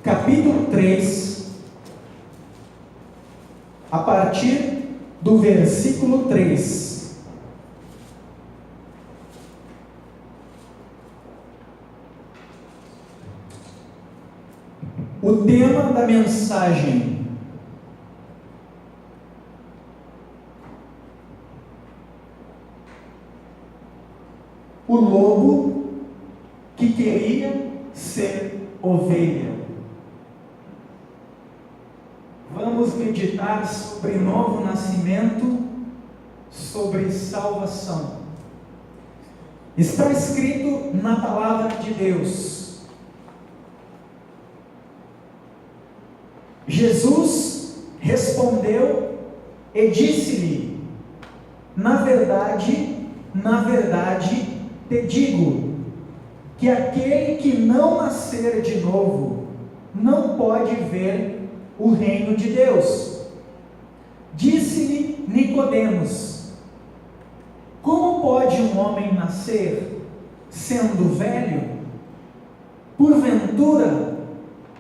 capítulo 3, a partir do versículo 3. O tema da mensagem: o lobo que queria ser ovelha. Vamos meditar sobre novo nascimento, sobre salvação. Está escrito na palavra de Deus: Jesus respondeu e disse-lhe: na verdade, te digo, que aquele que não nascer de novo, não pode ver o reino de Deus. Disse-lhe Nicodemos: como pode um homem nascer, sendo velho? Porventura,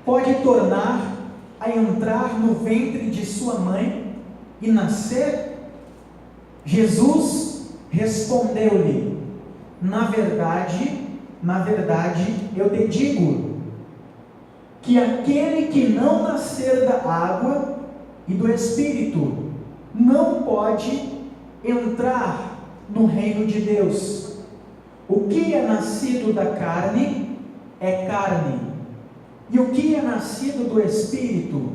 pode tornar a entrar no ventre de sua mãe e nascer? Jesus respondeu-lhe: na verdade, eu te digo, que aquele que não nascer da água e do Espírito, não pode entrar no reino de Deus. O que é nascido da carne é carne, e o que é nascido do Espírito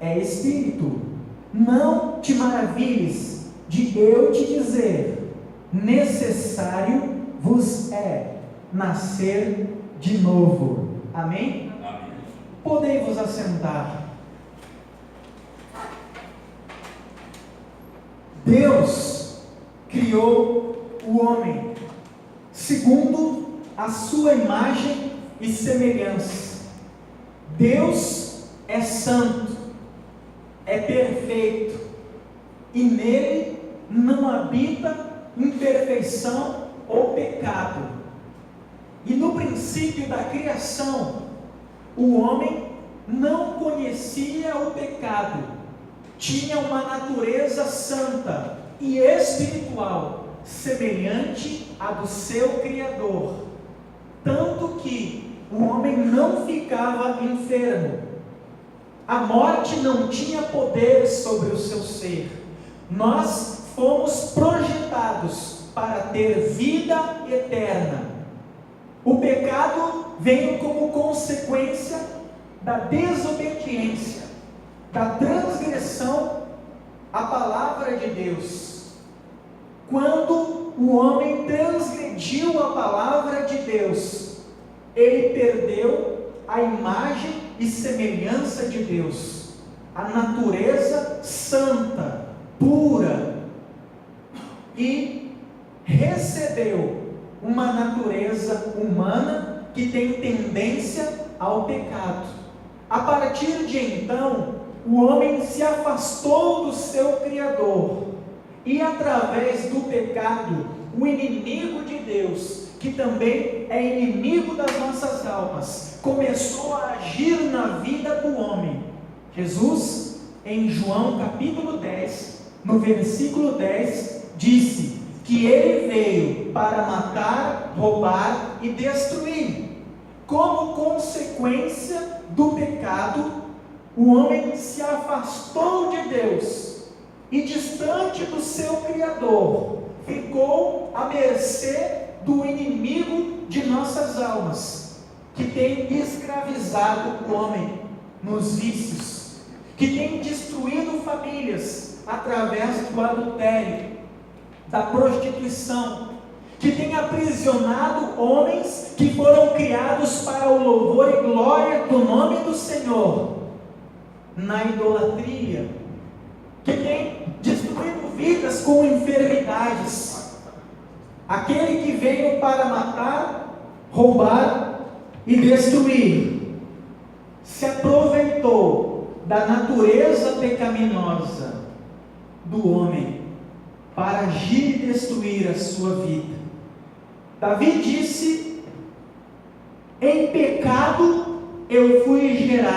é Espírito. Não te maravilhes de eu te dizer: necessário vos é nascer de novo. Amém? Amém. Podei vos assentar. Deus criou o homem segundo a sua imagem e semelhança. Deus é santo, é perfeito, e nele não habita imperfeição ou pecado. E no princípio da criação, o homem não conhecia o pecado, tinha uma natureza santa e espiritual, semelhante à do seu Criador, tanto que o homem não ficava enfermo, a morte não tinha poder sobre o seu ser. Nós fomos projetados para ter vida eterna. O pecado veio como consequência da desobediência, da transgressão à palavra de Deus. Quando o homem transgrediu a palavra de Deus, ele perdeu a imagem e semelhança de Deus, a natureza santa, pura, e recebeu uma natureza humana que tem tendência ao pecado. A partir de então, o homem se afastou do seu Criador, e através do pecado, o inimigo de Deus, que também é inimigo das nossas almas, começou a agir na vida do homem. Jesus, em João capítulo 10, no versículo 10, disse que ele veio para matar, roubar e destruir. Como consequência do pecado, o homem se afastou de Deus e, distante do seu Criador, ficou à mercê do inimigo de nossas almas, que tem escravizado o homem nos vícios, que tem destruído famílias através do adultério, da prostituição, que tem aprisionado homens que foram criados para o louvor e glória do nome do Senhor, na idolatria, que tem destruído vidas com enfermidades. Aquele que veio para matar, roubar e destruir, se aproveitou da natureza pecaminosa do homem para agir e destruir a sua vida. Davi disse: em pecado eu fui gerado.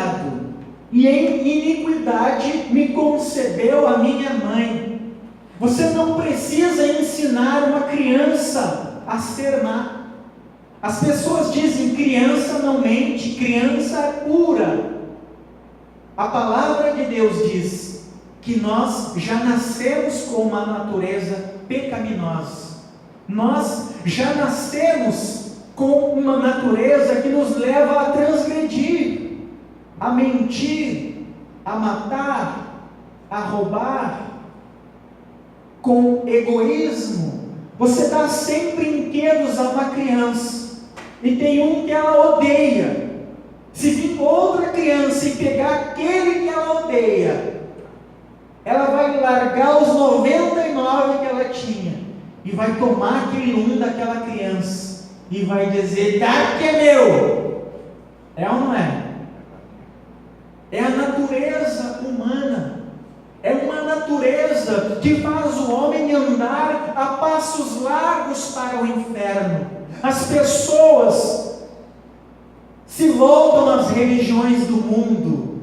e em iniquidade me concebeu a minha mãe. Você não precisa ensinar uma criança a ser má. As pessoas dizem: criança não mente, criança é pura. A palavra de Deus diz que nós já nascemos com uma natureza pecaminosa. Nós já nascemos com uma natureza que nos leva a transgredir, a mentir, a matar, a roubar, com egoísmo. Você dá sempre brinquedos a uma criança, e tem um que ela odeia. Se vir outra criança e pegar aquele que ela odeia, ela vai largar os 99 que ela tinha, e vai tomar aquele um daquela criança, e vai dizer: dá que é meu. É ou não é? É a natureza humana. É uma natureza que faz o homem andar a passos largos para o inferno. As pessoas se voltam às religiões do mundo,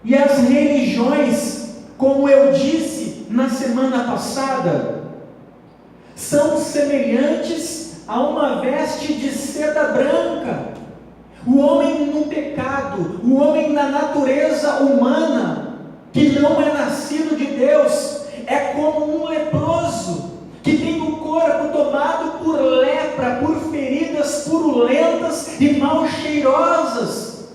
e as religiões, como eu disse na semana passada, são semelhantes a uma veste de seda branca. O homem no pecado, o homem na natureza humana, que não é nascido de Deus, é como um leproso, que tem o corpo tomado por lepra, por feridas purulentas e mal cheirosas.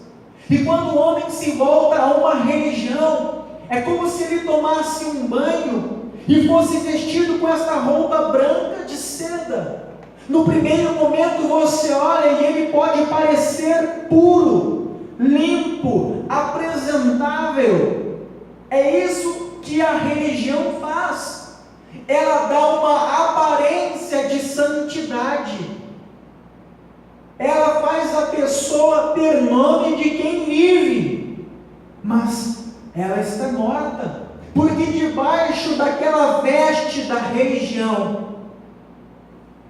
E quando o homem se volta a uma religião, é como se ele tomasse um banho e fosse vestido com esta roupa branca de seda. No primeiro momento você olha e ele pode parecer puro, limpo, apresentável. É isso que a religião faz. Ela dá uma aparência de santidade. Ela faz a pessoa ter nome de quem vive, mas ela está morta, porque debaixo daquela veste da religião,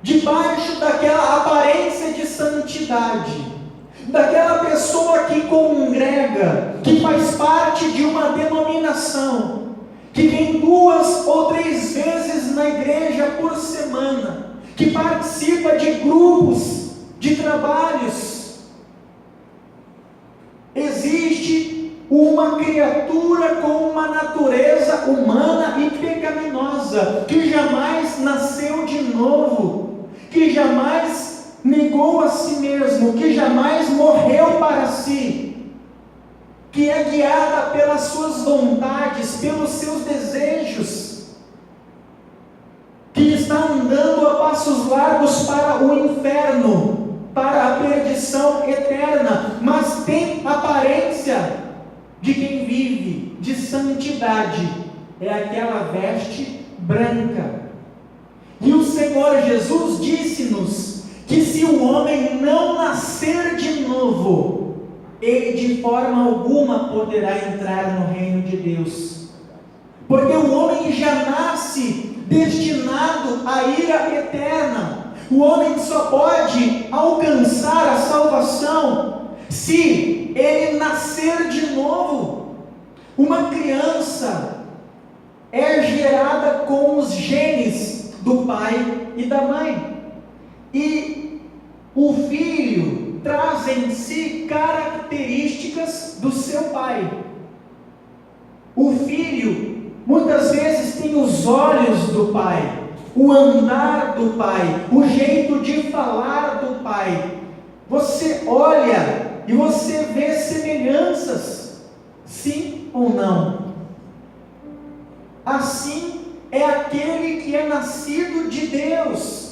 debaixo daquela aparência de santidade, daquela pessoa que congrega, que faz parte de uma denominação, que vem 2 ou 3 vezes na igreja por semana, que participa de grupos, de trabalhos, existe uma criatura com uma natureza humana e pecaminosa, que jamais nasceu de novo, que jamais negou a si mesmo, que jamais morreu para si, que é guiada pelas suas vontades, pelos seus desejos, que está andando a passos largos para o inferno, para a perdição eterna, mas tem aparência de quem vive de santidade. É aquela veste branca. E o Senhor Jesus disse-nos que se o homem não nascer de novo, ele de forma alguma poderá entrar no reino de Deus, porque o homem já nasce destinado à ira eterna. O homem só pode alcançar a salvação se ele nascer de novo. Uma criança é gerada com os genes do pai e da mãe, e o filho traz em si características do seu pai. O filho muitas vezes tem os olhos do pai, o andar do pai, o jeito de falar do pai. Você olha e você vê semelhanças, sim ou não? Assim é aquele que é nascido de Deus.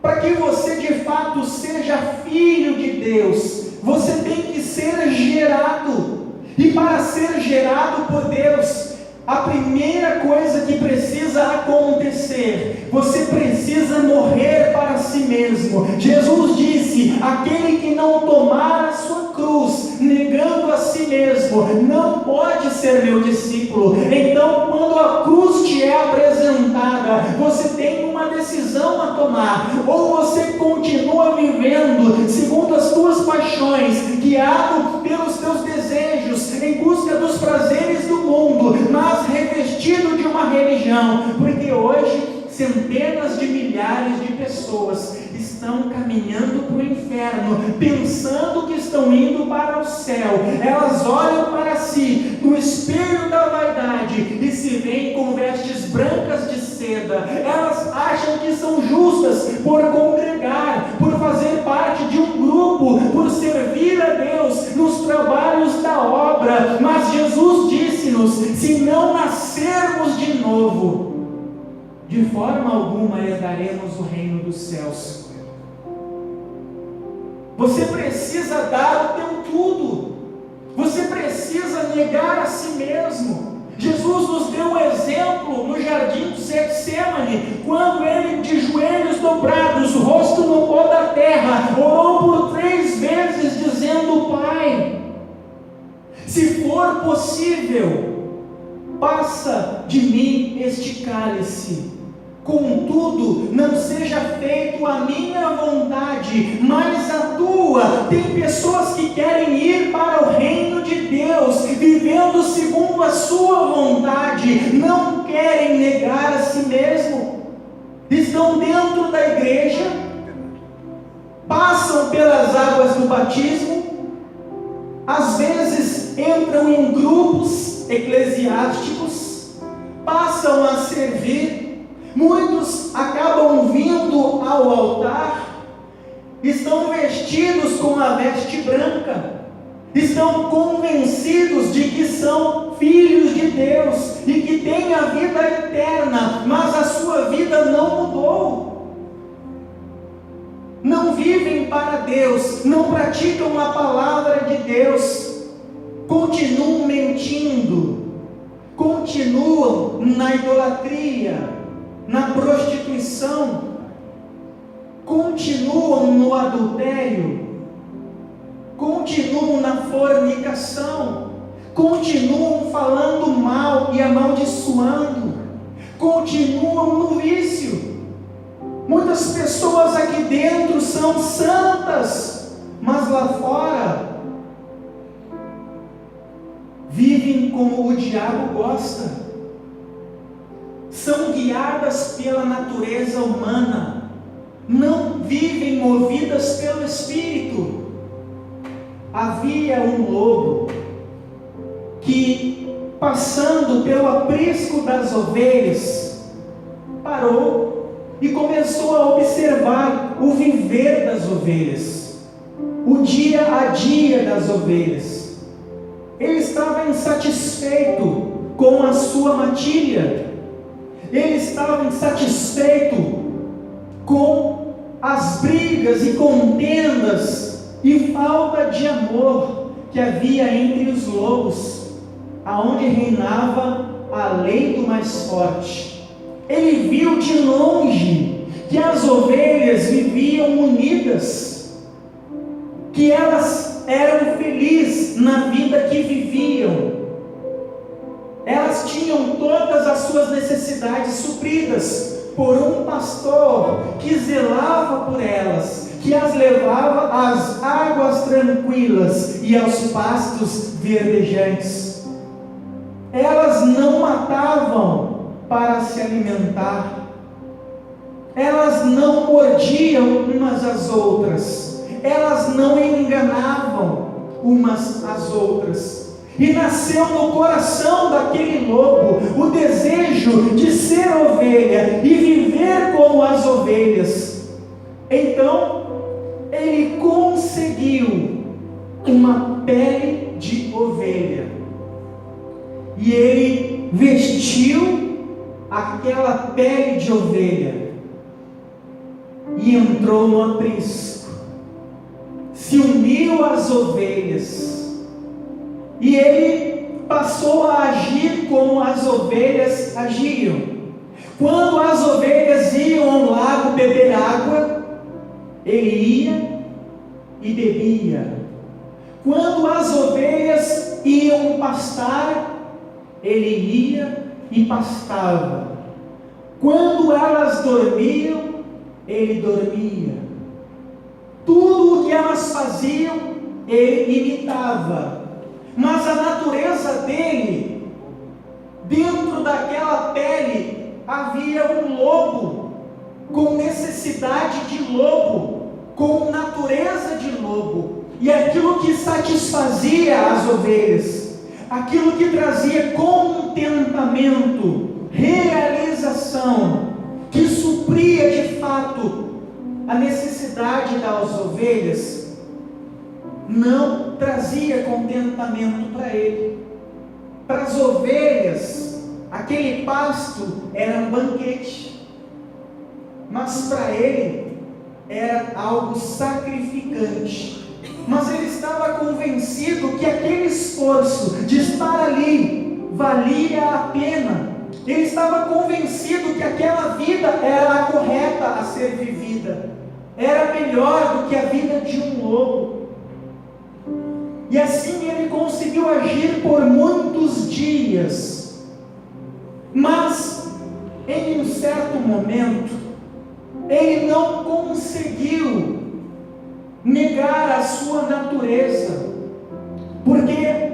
Para que você de fato seja filho de Deus, você tem que ser gerado. E para ser gerado por Deus, a primeira coisa que precisa acontecer, você precisa morrer para si mesmo. Jesus disse: aquele que não tomar a sua cruz, negando a si mesmo, não pode ser meu discípulo. Então, quando a cruz te é apresentada, você tem uma decisão a tomar: ou você continua vivendo segundo as tuas paixões, guiado pelos teus desejos, religião, porque hoje centenas de milhares de pessoas estão caminhando para o inferno, pensando que estão indo para o céu. Elas olham para si no espelho da vaidade e se veem com vestes brancas de seda. Elas acham que são justas por congregar, por fazer parte de um grupo, por servir a Deus nos trabalhos da obra. Mas Jesus disse-nos: se não nascermos de novo, de forma alguma herdaremos o reino dos céus. Você precisa dar o teu tudo. Você precisa negar a si mesmo. Jesus nos deu um exemplo no jardim do Getsêmani, quando ele, de joelhos dobrados, rosto no pó da terra, orou por 3 vezes, dizendo: Pai, se for possível, passa de mim este cálice. Contudo, não seja feito a minha vontade, mas a tua. Tem pessoas que querem ir para o reino de Deus, vivendo segundo a sua vontade, não querem negar a si mesmo, estão dentro da igreja, passam pelas águas do batismo, às vezes entram em grupos eclesiásticos, passam a servir. Muitos acabam vindo ao altar, estão vestidos com a veste branca, estão convencidos de que são filhos de Deus e que têm a vida eterna, mas a sua vida não mudou. Não vivem para Deus, não praticam a palavra de Deus, continuam mentindo, continuam na idolatria, na prostituição, continuam no adultério, continuam na fornicação, continuam falando mal e amaldiçoando, continuam no vício. Muitas pessoas aqui dentro são santas, mas lá fora vivem como o diabo gosta. São guiadas pela natureza humana, não vivem movidas pelo Espírito. Havia um lobo que, passando pelo aprisco das ovelhas, parou e começou a observar o viver das ovelhas, o dia a dia das ovelhas. Ele estava insatisfeito com a sua matilha. Ele estava insatisfeito com as brigas e contendas e falta de amor que havia entre os lobos, aonde reinava a lei do mais forte. Ele viu de longe que as ovelhas viviam unidas, que elas eram felizes na vida que viviam. Elas tinham todas as suas necessidades supridas por um pastor que zelava por elas, que as levava às águas tranquilas e aos pastos verdejantes. Elas não matavam para se alimentar, elas não mordiam umas às outras, elas não enganavam umas às outras. E nasceu no coração daquele lobo o desejo de ser ovelha e viver como as ovelhas. Então, ele conseguiu uma pele de ovelha. E ele vestiu aquela pele de ovelha e entrou no aprisco. Se uniu às ovelhas. E ele passou a agir como as ovelhas agiam. Quando as ovelhas iam ao lago beber água, ele ia e bebia. Quando as ovelhas iam pastar, ele ia e pastava. Quando elas dormiam, ele dormia. Tudo o que elas faziam, ele imitava. Mas a natureza dele, dentro daquela pele, havia um lobo, com necessidade de lobo, com natureza de lobo, e aquilo que satisfazia as ovelhas, aquilo que trazia contentamento, realização, que supria de fato a necessidade das ovelhas, não trazia contentamento para ele. Para as ovelhas, aquele pasto era um banquete, mas para ele era algo sacrificante. Mas ele estava convencido que aquele esforço de estar ali valia a pena. Ele estava convencido que aquela vida era a correta a ser vivida, era melhor do que a vida de um lobo. E assim ele conseguiu agir por muitos dias. Mas em um certo momento ele não conseguiu negar a sua natureza, porque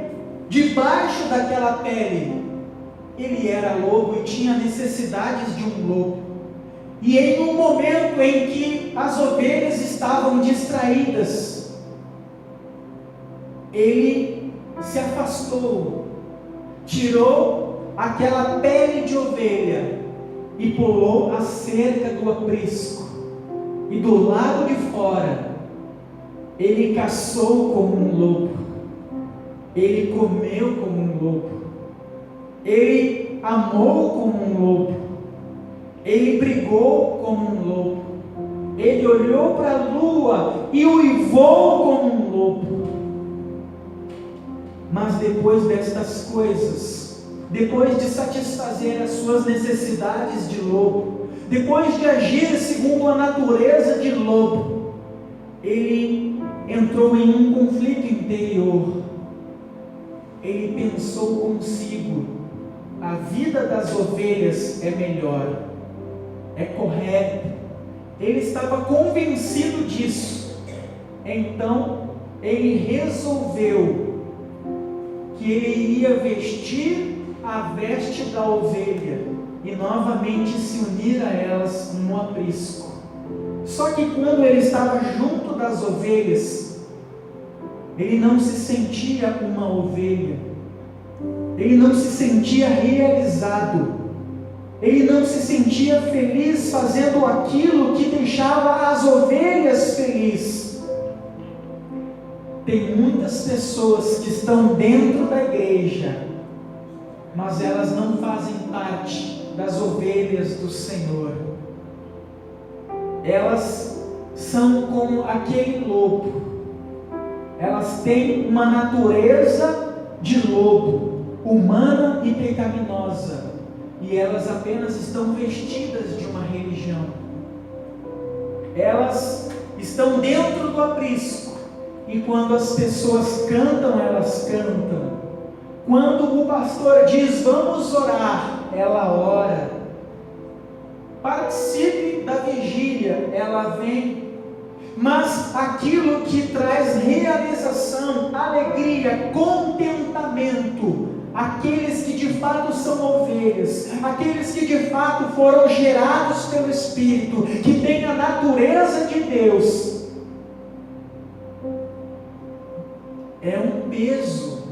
debaixo daquela pele ele era lobo e tinha necessidades de um lobo. E em um momento em que as ovelhas estavam distraídas, ele se afastou, tirou aquela pele de ovelha e pulou a cerca do aprisco, e do lado de fora ele caçou como um lobo, ele comeu como um lobo, ele amou como um lobo, ele brigou como um lobo, ele olhou para a lua e uivou como um lobo. Mas depois destas coisas, depois de satisfazer as suas necessidades de lobo, depois de agir segundo a natureza de lobo, ele entrou em um conflito interior. Ele pensou consigo: a vida das ovelhas é melhor, é correta. Ele estava convencido disso. Então ele resolveu que ele iria vestir a veste da ovelha e novamente se unir a elas no aprisco. Só que quando ele estava junto das ovelhas, ele não se sentia uma ovelha, ele não se sentia realizado, ele não se sentia feliz fazendo aquilo que deixava as ovelhas felizes. Tem muitas pessoas que estão dentro da igreja, mas elas não fazem parte das ovelhas do Senhor. Elas são como aquele lobo, elas têm uma natureza de lobo, humana e pecaminosa, e elas apenas estão vestidas de uma religião. Elas estão dentro do aprisco, e quando as pessoas cantam, elas cantam. Quando o pastor diz vamos orar, ela ora. Participe da vigília, ela vem. Mas aquilo que traz realização, alegria, contentamento, aqueles que de fato são ovelhas, aqueles que de fato foram gerados pelo Espírito, que têm a natureza de Deus, é um peso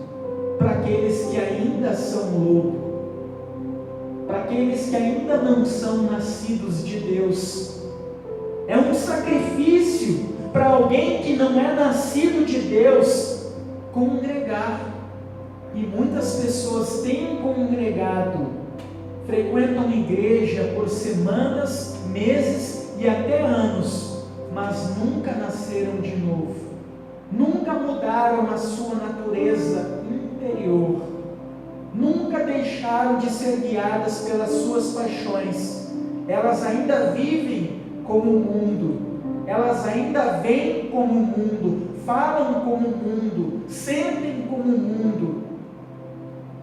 para aqueles que ainda são lobo, para aqueles que ainda não são nascidos de Deus. É um sacrifício para alguém que não é nascido de Deus congregar. E muitas pessoas têm congregado, frequentam igreja por semanas, meses e até anos, mas nunca nasceram de novo, nunca mudaram a sua natureza interior, nunca deixaram de ser guiadas pelas suas paixões. Elas ainda vivem como o mundo, elas ainda veem como o mundo, falam como o mundo, sentem como o mundo,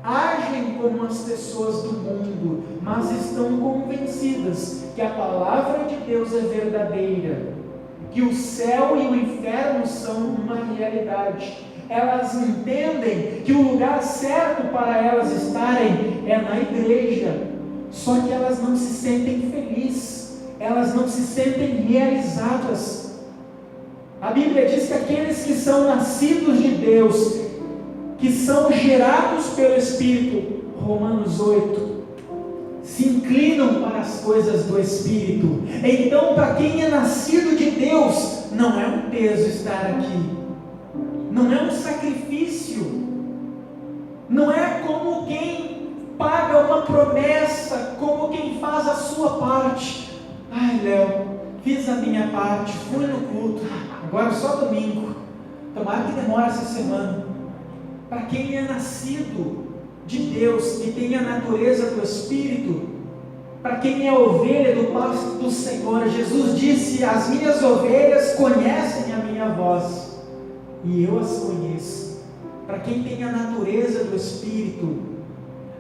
agem como as pessoas do mundo, mas estão convencidas que a palavra de Deus é verdadeira, que o céu e o inferno são uma realidade. Elas entendem que o lugar certo para elas estarem é na igreja, só que elas não se sentem felizes, elas não se sentem realizadas. A Bíblia diz que aqueles que são nascidos de Deus, que são gerados pelo Espírito, Romanos 8, se inclinam para as coisas do Espírito. Então, para quem é nascido de Deus, não é um peso estar aqui, não é um sacrifício, não é como quem paga uma promessa, como quem faz a sua parte. Ai, Léo, fiz a minha parte, fui no culto, agora só domingo, tomara que demore essa semana. Para quem é nascido de Deus, que tem a natureza do Espírito, para quem é ovelha do pasto do Senhor, Jesus disse: as minhas ovelhas conhecem a minha voz, e eu as conheço. Para quem tem a natureza do Espírito,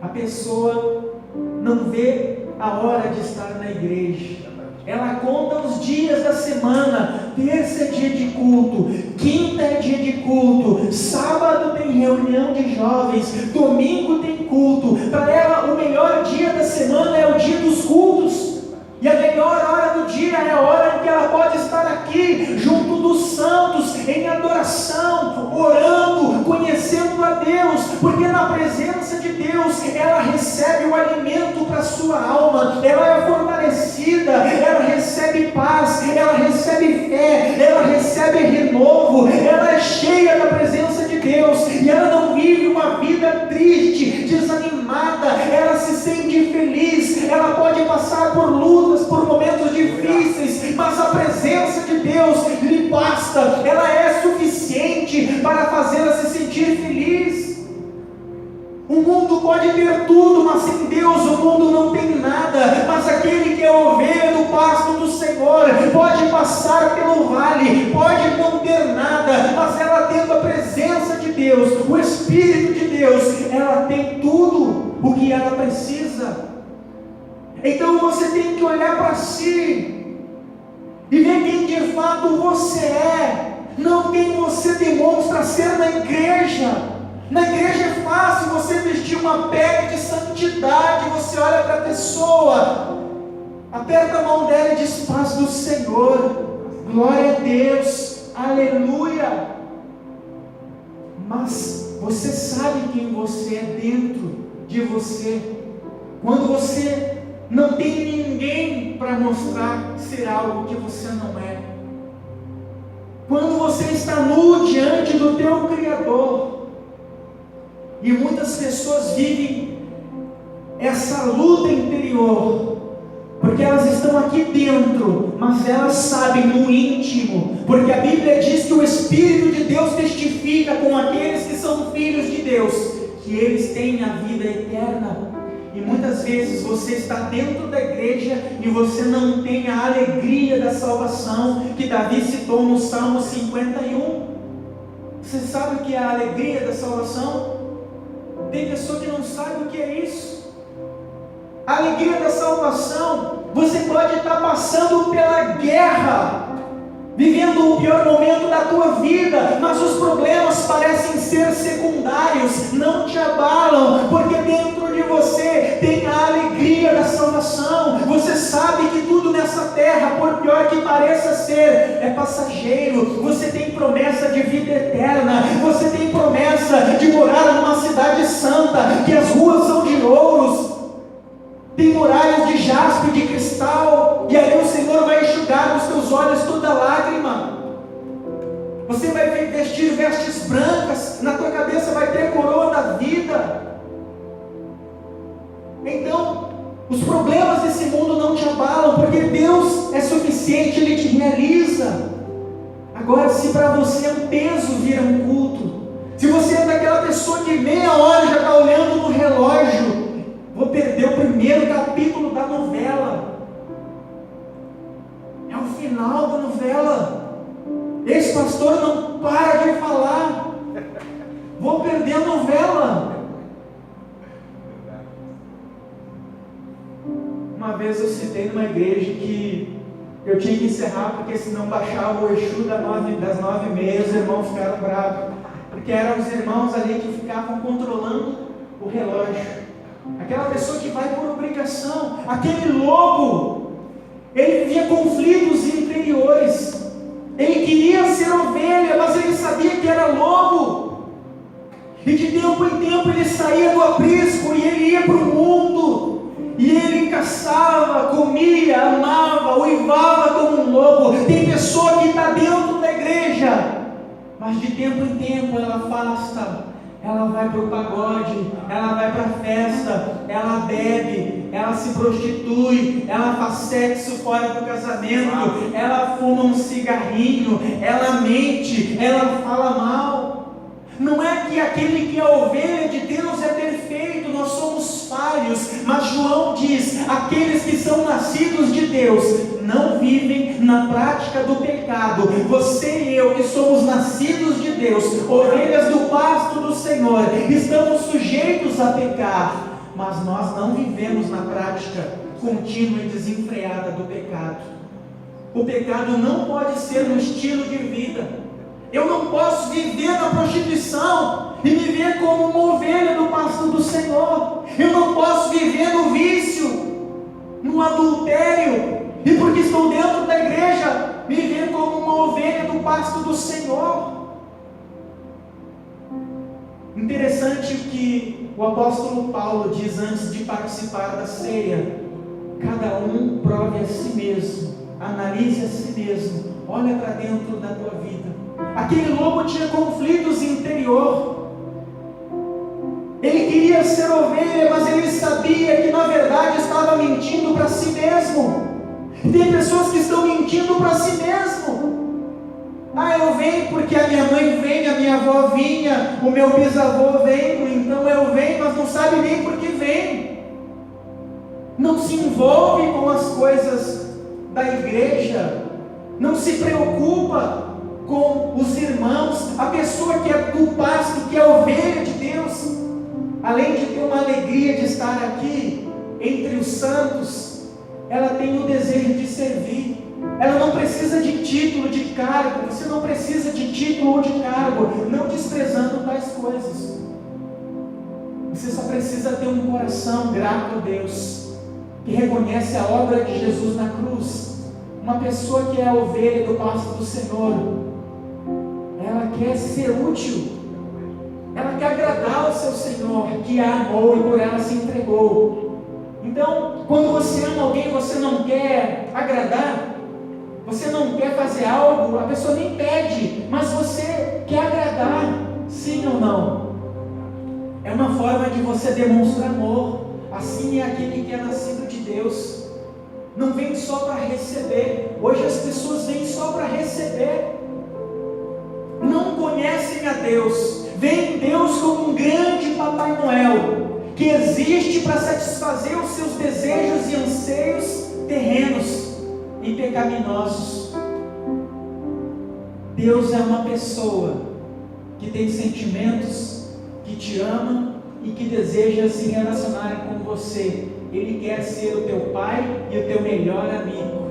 a pessoa não vê a hora de estar na igreja, ela conta os dias da semana. Terça é dia de culto, quinta é dia de culto, sábado tem reunião de jovens, domingo tem culto. Para ela o melhor dia da semana é o dia dos cultos, e a melhor hora do dia é a hora em que ela pode estar aqui junto dos santos, em adoração, orando, conhecendo a Deus, porque na presença de Deus ela recebe o alimento para a sua alma, ela é fortalecida, ela recebe paz, ela recebe fé, ela recebe renovo, ela é cheia da presença de Deus, e ela não vive uma vida triste, desanimada, ela se sente feliz. Ela pode passar por lutas, por momentos difíceis, mas a presença de Deus lhe basta, ela é suficiente para fazê-la se sentir feliz. O mundo pode ter tudo, mas sem Deus o mundo não tem nada. Mas aquele que é ovelha do pasto do Senhor pode passar pelo vale, pode não ter nada, mas ela tendo a presença de Deus, o Espírito de Deus, ela tem tudo o que ela precisa. Então você tem que olhar para si e ver quem de fato você é, não quem você demonstra ser na igreja. Na igreja é fácil você vestir uma pele de santidade. Você olha para a pessoa, aperta a mão dela e diz: paz do Senhor, glória a Deus, aleluia. Mas você sabe quem você é dentro de você. Quando você não tem ninguém para mostrar ser algo que você não é, quando você está nu diante do teu Criador. E muitas pessoas vivem essa luta interior, porque elas estão aqui dentro, mas elas sabem no íntimo, porque a Bíblia diz que o Espírito de Deus testifica com aqueles que são filhos de Deus, que eles têm a vida eterna. E muitas vezes você está dentro da igreja e você não tem a alegria da salvação, que Davi citou no Salmo 51. Você sabe o que é a alegria da salvação? Tem pessoa que não sabe o que é isso. A alegria da salvação, você pode estar passando pela guerra, vivendo o pior momento da tua vida, mas os problemas parecem ser secundários, não te abalam, porque dentro de você tem a alegria da salvação. Você sabe que tudo nessa terra, por pior que pareça ser, é passageiro. Você tem promessa de vida eterna, você tem promessa de morar numa cidade santa, que as ruas são de ouros, tem muralhas de jaspe, de cristal, e aí o Senhor vai enxugar dos teus olhos toda lágrima. Você vai vestir vestes brancas, na tua cabeça vai ter a coroa da vida. Então, os problemas desse mundo não te abalam, porque Deus é suficiente, Ele te realiza. Agora, se para você é um peso vir a um culto, se você é daquela pessoa que meia hora já está olhando no relógio, vou perder o primeiro capítulo da novela, é o final da novela, esse pastor não para de falar, vou perder a novela. Uma vez eu citei numa igreja que eu tinha que encerrar, porque senão baixava o Exu das 9h30, os irmãos ficaram bravos, porque eram os irmãos ali que ficavam controlando o relógio. aquela pessoa que vai por obrigação, aquele lobo, ele vivia conflitos interiores. Ele queria ser ovelha, mas ele sabia que era lobo. E de tempo em tempo ele saía do aprisco e ele ia para o mundo. E ele caçava, comia, amava, uivava como um lobo. Tem pessoa que está dentro da igreja, mas de tempo em tempo ela afasta. Ela vai para o pagode, ela vai para a festa, ela bebe, ela se prostitui, ela faz sexo fora do casamento, ela fuma um cigarrinho, ela mente, ela fala mal. Não é que aquele que é ovelha de Deus é perfeito, nós somos falhos, mas João diz: aqueles que são nascidos de Deus não vivem na prática do pecado. Você e eu que somos nascidos de Deus, ovelhas do pasto do Senhor, estamos sujeitos a pecar, mas nós não vivemos na prática contínua e desenfreada do pecado. O pecado não pode ser um estilo de vida. Eu não posso viver na prostituição e me ver como uma ovelha do pasto do Senhor. Eu não posso viver no vício, no adultério, e porque estou dentro da igreja, me ver como uma ovelha do pasto do Senhor. Interessante que o apóstolo Paulo diz antes de participar da ceia: cada um prove a si mesmo, analise a si mesmo, olha para dentro da tua vida. Aquele lobo tinha conflitos interior. Ele queria ser ovelha, mas ele sabia que na verdade estava mentindo para si mesmo. Tem pessoas que estão mentindo para si mesmo. Eu venho porque a minha mãe vem, a minha avó vinha, o meu bisavô veio, então eu venho, mas não sabe nem por que vem. Não se envolve com as coisas da igreja, não se preocupa com os irmãos. A pessoa que é do pasto, que é ovelha de Deus, além de ter uma alegria de estar aqui entre os santos, ela tem o desejo de servir. Ela não precisa de título, de cargo. Você não precisa de título ou de cargo, não desprezando tais coisas. Você só precisa ter um coração grato a Deus, que reconhece a obra de Jesus na cruz. Uma pessoa que é a ovelha do pasto do Senhor, ela quer ser útil, ela quer agradar ao seu Senhor, que a amou e por ela se entregou. Então, quando você ama alguém, você não quer agradar, você não quer fazer algo, a pessoa nem pede, mas você quer agradar, sim ou não? É uma forma de você demonstrar amor. Assim é aquele que é nascido de Deus. Não vem só para receber. Hoje as pessoas vêm só para receber, não conhecem a Deus, veem Deus como um grande Papai Noel, que existe para satisfazer os seus desejos e anseios terrenos e pecaminosos. Deus é uma pessoa que tem sentimentos, que te ama e que deseja se relacionar com você. Ele quer ser o teu pai e o teu melhor amigo.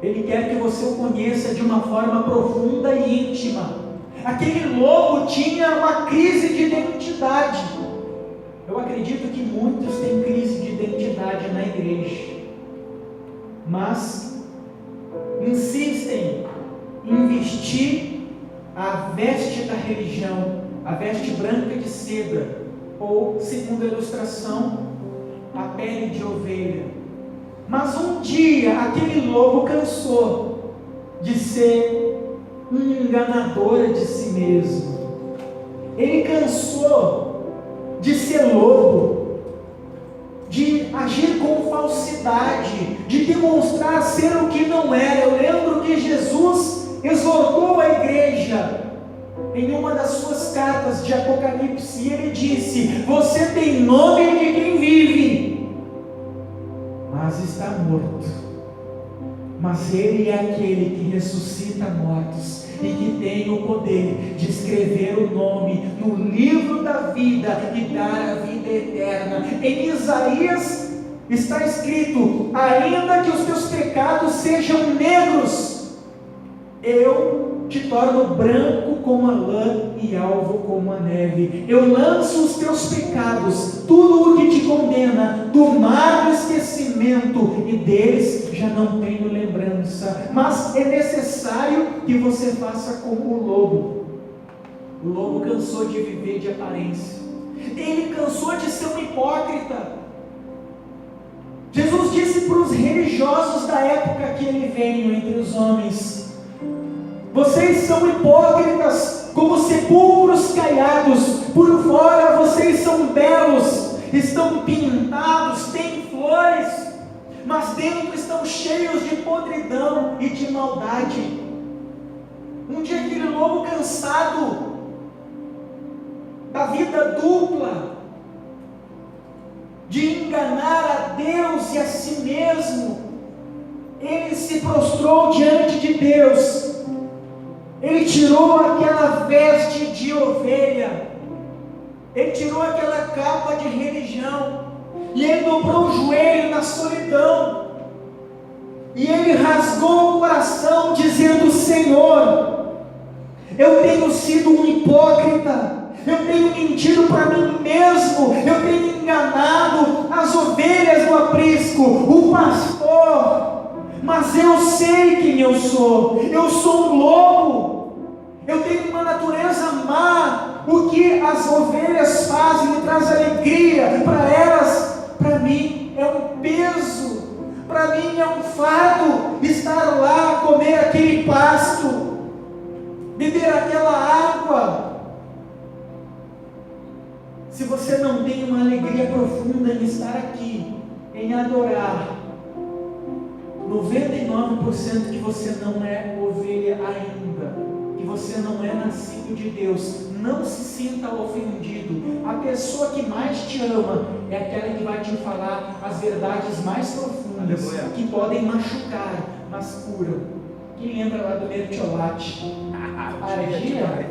Ele quer que você o conheça de uma forma profunda e íntima. Aquele lobo tinha uma crise de identidade. Eu acredito que muitos têm crise de identidade na igreja, mas insistem em vestir a veste da religião, a veste branca de seda, ou, segundo a ilustração, a pele de ovelha. Mas um dia aquele lobo cansou de ser um enganador de si mesmo. Ele cansou de ser lobo, de agir com falsidade, de demonstrar ser o que não era. Eu lembro que Jesus exortou a igreja em uma das suas cartas de Apocalipse, e ele disse: você tem nome de quem vive, mas está morto. Mas ele é aquele que ressuscita mortos e que tem o poder de escrever o nome no livro da vida e dar a vida eterna. Em Isaías está escrito: ainda que os teus pecados sejam negros, eu te torno branco como a lã e alvo como a neve. Eu lanço os teus pecados, tudo o que te condena, do mar do esquecimento, e deles já não tenho lembrança. Mas é necessário que você faça como o lobo. O lobo cansou de viver de aparência, ele cansou de ser um hipócrita. Jesus disse para os religiosos da época que ele veio entre os homens: vocês são hipócritas como sepulcros caiados, por fora vocês são belos, estão pintados, têm flores, mas dentro estão cheios de podridão e de maldade. Um dia aquele lobo cansado da vida dupla, de enganar a Deus e a si mesmo, ele se prostrou diante de Deus. Ele tirou aquela veste de ovelha, ele tirou aquela capa de religião, e ele dobrou o joelho na solidão, e ele rasgou o coração, dizendo: Senhor, eu tenho sido um hipócrita, eu tenho mentido para mim mesmo, eu tenho enganado as ovelhas do aprisco, o pastor, mas eu sei quem eu sou um lobo, eu tenho uma natureza má, o que as ovelhas fazem me traz alegria, para elas, para mim é um peso, para mim é um fardo estar lá, comer aquele pasto, beber aquela água. Se você não tem uma alegria profunda em estar aqui, em adorar, 99% que você não é ovelha ainda, que você não é nascido de Deus. Não se sinta ofendido. A pessoa que mais te ama é aquela que vai te falar as verdades mais profundas, que podem machucar, mas curam. Quem lembra lá do Mertiolate? Ardia,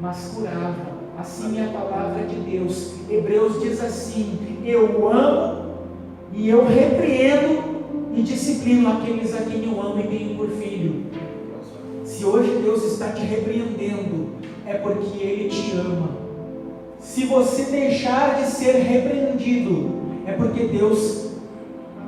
mas curava. Assim é a palavra de Deus. Hebreus diz assim: eu amo e eu repreendo e disciplino aqueles a quem eu amo e tenho por filho. Se hoje Deus está te repreendendo, é porque Ele te ama. Se você deixar de ser repreendido, é porque Deus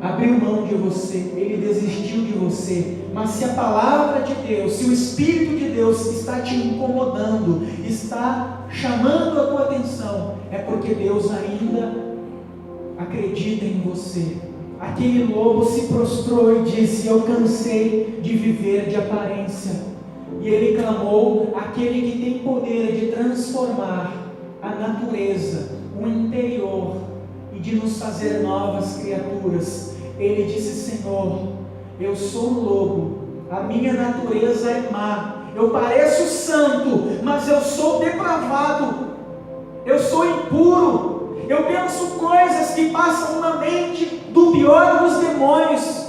abriu mão de você, Ele desistiu de você. Mas se a palavra de Deus, se o Espírito de Deus está te incomodando, está chamando a tua atenção, é porque Deus ainda acredita em você. Aquele lobo se prostrou e disse: eu cansei de viver de aparência. E ele clamou aquele que tem poder de transformar a natureza, o interior, e de nos fazer novas criaturas. Ele disse: Senhor, eu sou um lobo, a minha natureza é má, eu pareço santo, mas eu sou depravado, eu sou impuro, eu penso coisas que passam na mente do pior dos demônios,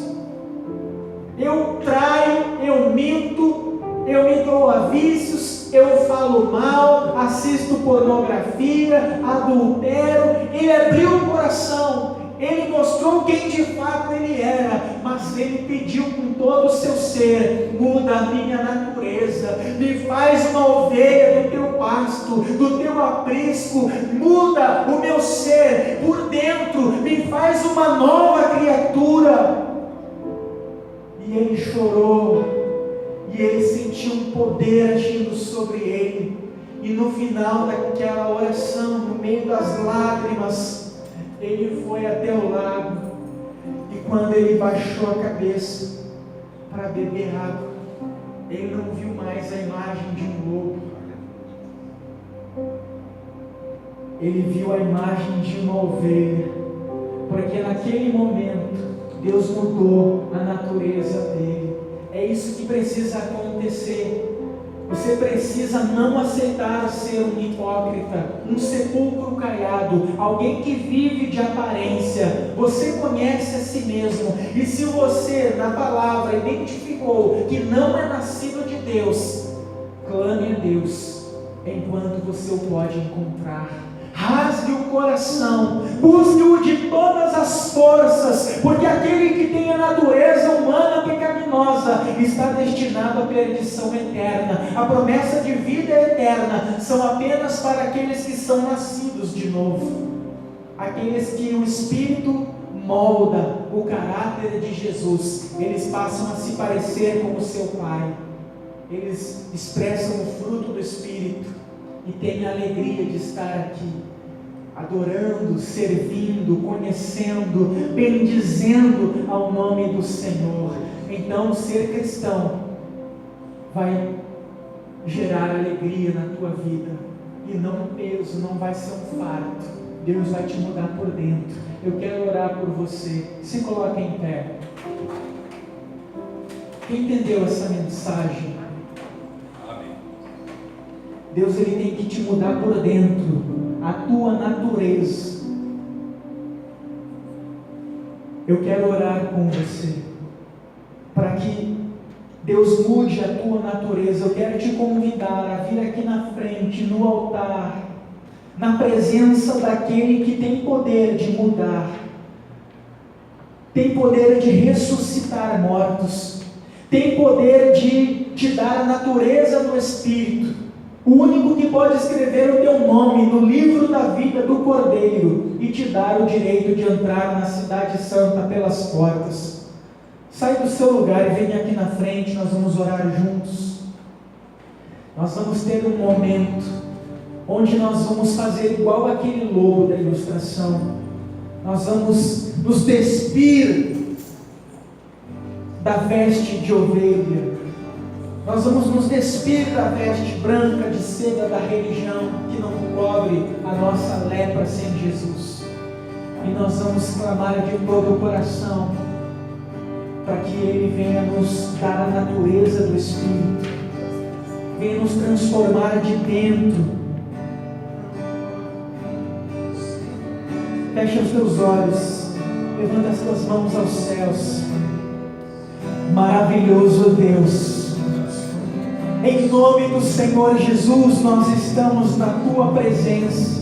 eu traio, eu minto, eu me dou a vícios, eu falo mal, assisto pornografia, adultero. Ele abriu o coração, ele mostrou quem de fato ele era, mas ele pediu com todo o seu ser: muda a minha natureza, me faz uma ovelha do teu pasto, do teu aprisco, muda o meu ser por dentro, me faz uma nova criatura. E ele chorou, e ele sentiu um poder agindo sobre ele, e no final daquela oração, no meio das lágrimas, ele foi até o lago, e quando ele baixou a cabeça para beber água, ele não viu mais a imagem de um lobo, ele viu a imagem de uma ovelha, porque naquele momento Deus mudou a natureza dele. É isso que precisa acontecer. Você precisa não aceitar ser um hipócrita, um sepulcro caiado, alguém que vive de aparência. Você conhece a si mesmo, e se você na palavra identificou que não é nascido de Deus, clame a Deus enquanto você o pode encontrar. rasgue o coração, busque-o de todas as forças, porque aquele que tem a natureza humana pecaminosa está destinado à perdição eterna. A promessa de vida eterna são apenas para aqueles que são nascidos de novo, aqueles que o Espírito molda o caráter de Jesus. Eles passam a se parecer com o seu Pai, eles expressam o fruto do Espírito e têm a alegria de estar aqui, adorando, servindo, conhecendo, bendizendo ao nome do Senhor. Então, ser cristão vai gerar alegria na tua vida, e não um peso, não vai ser um fardo. Deus vai te mudar por dentro. Eu quero orar por você. Se coloque em pé. Quem entendeu essa mensagem? Amém. Deus, Ele tem que te mudar por dentro, a tua natureza. Eu quero orar com você, para que Deus mude a tua natureza. Eu quero te convidar a vir aqui na frente, no altar, na presença daquele que tem poder de mudar, tem poder de ressuscitar mortos, tem poder de te dar a natureza do Espírito, o único que pode escrever o teu nome no livro da vida do Cordeiro e te dar o direito de entrar na cidade santa pelas portas. Sai do seu lugar e vem aqui na frente, nós vamos orar juntos. Nós vamos ter um momento onde nós vamos fazer igual aquele lobo da ilustração. Nós vamos nos despir da veste de ovelha, nós vamos nos despir da veste branca de seda da religião, que não cobre a nossa lepra sem Jesus, e nós vamos clamar de todo o coração, para que Ele venha nos dar a natureza do Espírito, venha nos transformar de dentro. Fecha os teus olhos, levanta as tuas mãos aos céus. Maravilhoso Deus, em nome do Senhor Jesus, nós estamos na tua presença.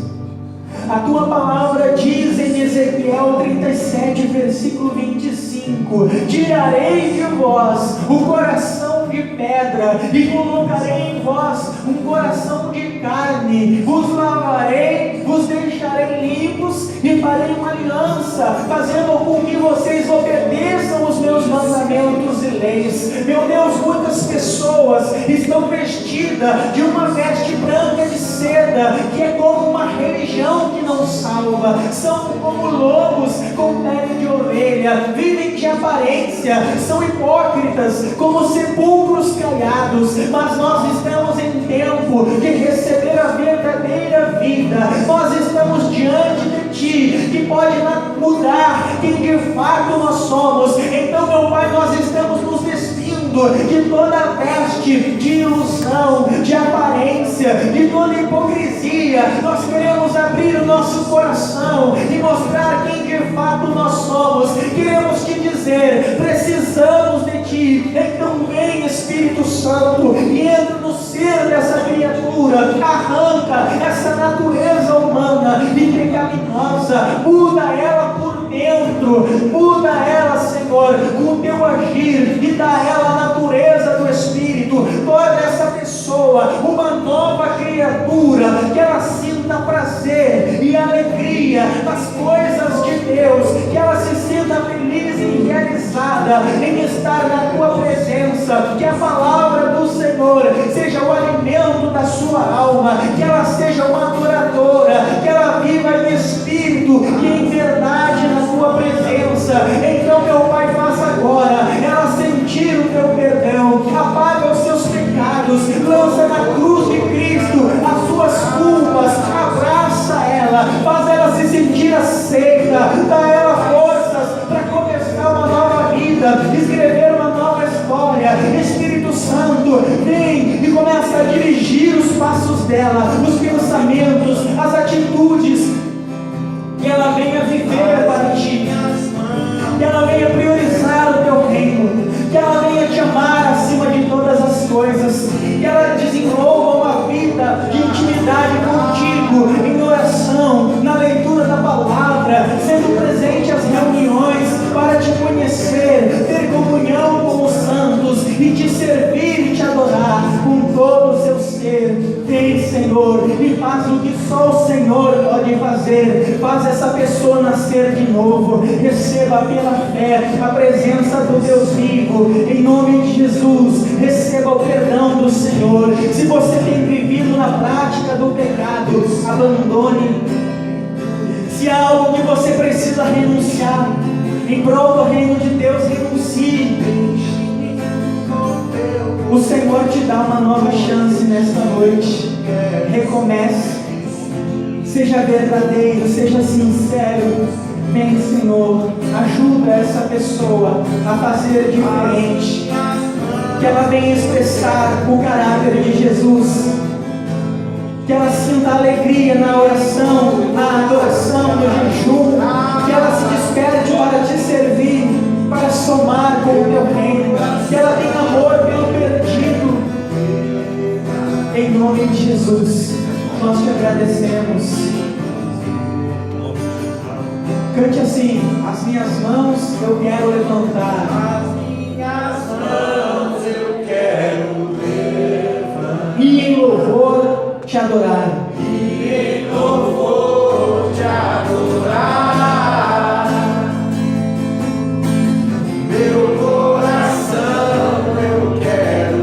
A tua palavra diz em Ezequiel 37, versículo 25: tirarei de vós o coração de pedra e colocarei em vós um coração de carne, vos lavarei, vos deixarei limpos e farei uma aliança, fazendo com que vocês obedeçam os meus mandamentos e leis. Meu Deus, muitas pessoas estão vestidas de uma veste branca de seda, que é como uma religião que não salva, são como lobos com pele de ovelha, vivem de aparência, são hipócritas, como sepulcros caiados, mas nós estamos em tempo de receber a verdadeira vida. Nós estamos diante de Ti, que pode mudar quem de fato nós somos. Então, meu Pai, nós estamos nos despindo de toda a veste de ilusão, de aparência, de toda hipocrisia. Nós queremos abrir o nosso coração e mostrar quem de fato nós somos. Queremos te dizer: precisamos de Ti. Então vem, Espírito Santo, e entra no ser dessa criatura, arranca essa natureza humana e pecaminosa, muda ela por dentro, muda ela, Senhor, com o teu agir, e dá ela a natureza do Espírito. Torna essa pessoa uma nova criatura, que ela sinta prazer e alegria nas coisas de Deus, que ela se sinta feliz e realizada em estar na tua presença, que a palavra do Senhor seja o alimento da sua alma, que ela seja uma adoradora, que ela viva em espírito e em verdade na tua presença. Então, meu Pai, faça agora ela sentir o teu perdão, apaga os seus pecados, lança na cruz de Cristo as suas culpas, abraça ela, faz ela se sentir aceita, dá ela forças para começar uma nova vida, escrever uma nova história. Espírito Santo, vem e começa a dirigir os passos dela, os pensamentos, as atitudes, que ela venha viver para Ti, que ela venha priorizar o Teu reino, que ela venha Te amar acima de todas as coisas, que ela desenvolva uma vida de intimidade contigo, em oração, e te servir e te adorar com todo o seu ser. Vem, Senhor, e faz o que só o Senhor pode fazer. Faz essa pessoa nascer de novo. Receba pela fé a presença do Deus vivo, em nome de Jesus. Receba o perdão do Senhor. Se você tem vivido na prática do pecado, abandone. Se há algo que você precisa renunciar em prol do reino de Deus, renuncie. O Senhor te dá uma nova chance nesta noite. Recomece. Seja verdadeiro, seja sincero. Vem, Senhor, ajuda essa pessoa a fazer diferente. Que ela venha expressar o caráter de Jesus. Que ela sinta alegria na oração, na adoração, no jejum. Que ela se desperte para te servir, para somar com o teu reino. Que ela tenha amor pelo perdido. Em nome de Jesus, nós te agradecemos. Cante assim: as minhas mãos eu quero levantar. As minhas mãos eu quero levantar. E em louvor te adorar. E em louvor te adorar. Meu coração eu quero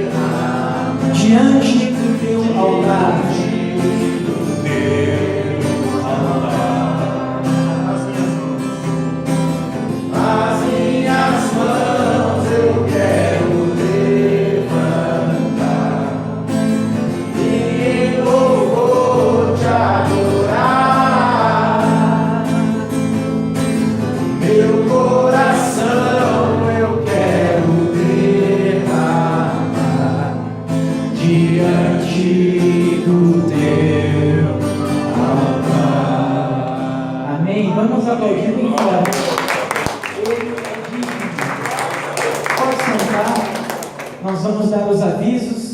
derramar diante do teu altar. Vamos aplaudir bem forte. Ele é digno. Pode sentar. Nós vamos dar os avisos.